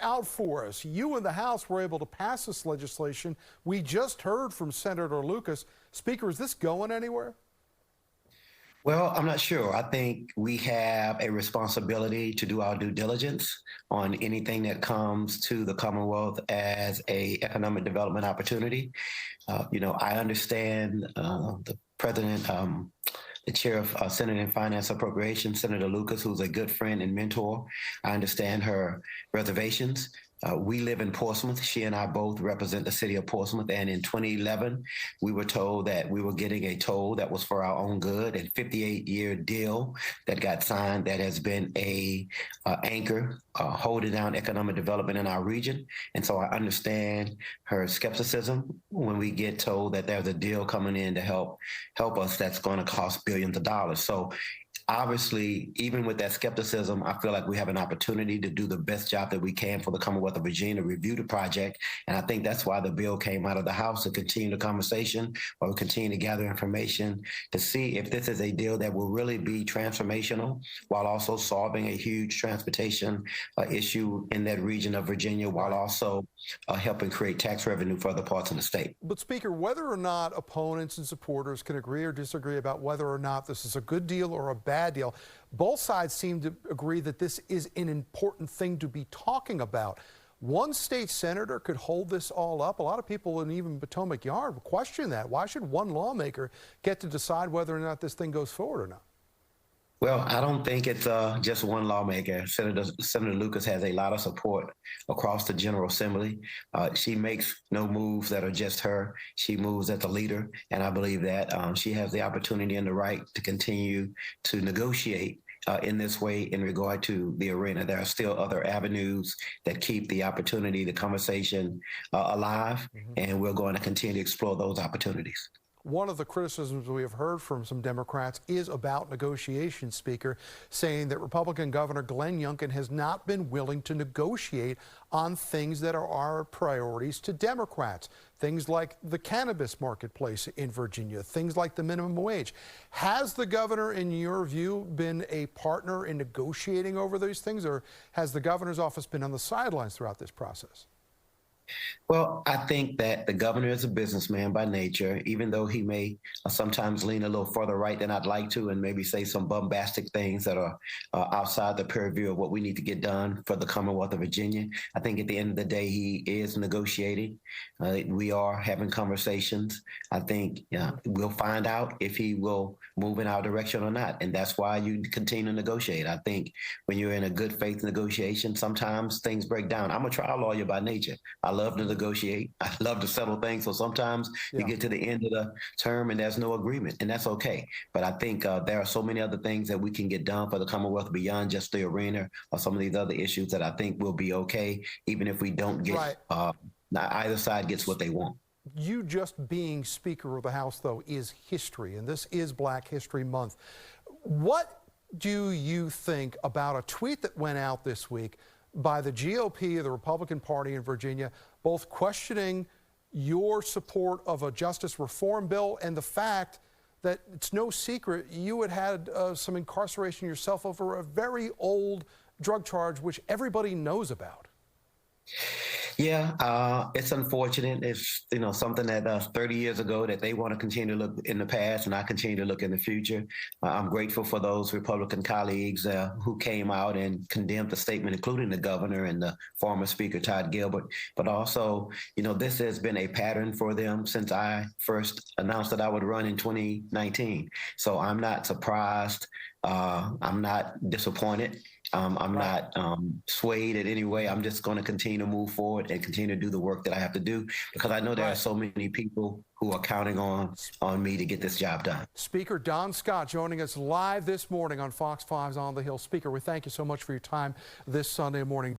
out for us. You and the House were able to pass this legislation. We just heard from Senator Lucas. Speaker, is this going anywhere? Well, I'm not sure. I think we have a responsibility to do our due diligence on anything that comes to the Commonwealth as a economic development opportunity. I understand the president, the chair of Senate and Finance Appropriations, Senator Lucas, who's a good friend and mentor. I understand her reservations. We live in Portsmouth. She and I both represent the city of Portsmouth. And in 2011, we were told that we were getting a toll that was for our own good, and 58-year deal that got signed that has been a anchor holding down economic development in our region. And so I understand her skepticism when we get told that there's a deal coming in to help us that's going to cost billions of dollars. So obviously, even with that skepticism, I feel like we have an opportunity to do the best job that we can for the Commonwealth of Virginia, to review the project. And I think that's why the bill came out of the House, to continue the conversation, or continue to gather information to see if this is a deal that will really be transformational while also solving a huge transportation issue in that region of Virginia, while also helping create tax revenue for other parts of the state. But Speaker, whether or not opponents and supporters can agree or disagree about whether or not this is a good deal or a bad deal, both sides seem to agree that this is an important thing to be talking about. One state senator could hold this all up. A lot of people in even Potomac Yard question that. Why should one lawmaker get to decide whether or not this thing goes forward or not? Well, I don't think it's just one lawmaker. Senator Lucas has a lot of support across the General Assembly. She makes no moves that are just her. She moves as a leader, and I believe that she has the opportunity and the right to continue to negotiate in this way in regard to the arena. There are still other avenues that keep the opportunity, the conversation alive, and we're going to continue to explore those opportunities. One of the criticisms we have heard from some Democrats is about negotiation, Speaker, saying that Republican Governor Glenn Youngkin has not been willing to negotiate on things that are our priorities to Democrats. Things like the cannabis marketplace in Virginia, things like the minimum wage. Has the governor, in your view, been a partner in negotiating over those things, or has the governor's office been on the sidelines throughout this process? Well, I think that the governor is a businessman by nature, even though he may sometimes lean a little further right than I'd like to, and maybe say some bombastic things that are outside the purview of what we need to get done for the Commonwealth of Virginia. I think at the end of the day, he is negotiating. We are having conversations. I think we'll find out if he will move in our direction or not. And that's why you continue to negotiate. I think when you're in a good faith negotiation, sometimes things break down. I'm a trial lawyer by nature. I love to negotiate. I love to settle things. So sometimes you get to the end of the term and there's no agreement, and that's okay. But I think there are so many other things that we can get done for the Commonwealth beyond just the arena or some of these other issues that I think will be okay, even if we don't get, either side gets what they want. You just being Speaker of the House, though, is history, and this is Black History Month. What do you think about a tweet that went out this week by the GOP, the Republican Party in Virginia, both questioning your support of a justice reform bill and the fact that it's no secret you had some incarceration yourself over a very old drug charge, which everybody knows about? Yeah, it's unfortunate. It's something that 30 years ago that they want to continue to look in the past, and I continue to look in the future. I'm grateful for those Republican colleagues who came out and condemned the statement, including the governor and the former Speaker Todd Gilbert. But also, this has been a pattern for them since I first announced that I would run in 2019. So I'm not surprised. I'm not disappointed. I'm not swayed in any way. I'm just going to continue to move forward and continue to do the work that I have to do, because I know there are so many people who are counting on me to get this job done. Speaker Don Scott joining us live this morning on Fox 5's On the Hill. Speaker, we thank you so much for your time this Sunday morning.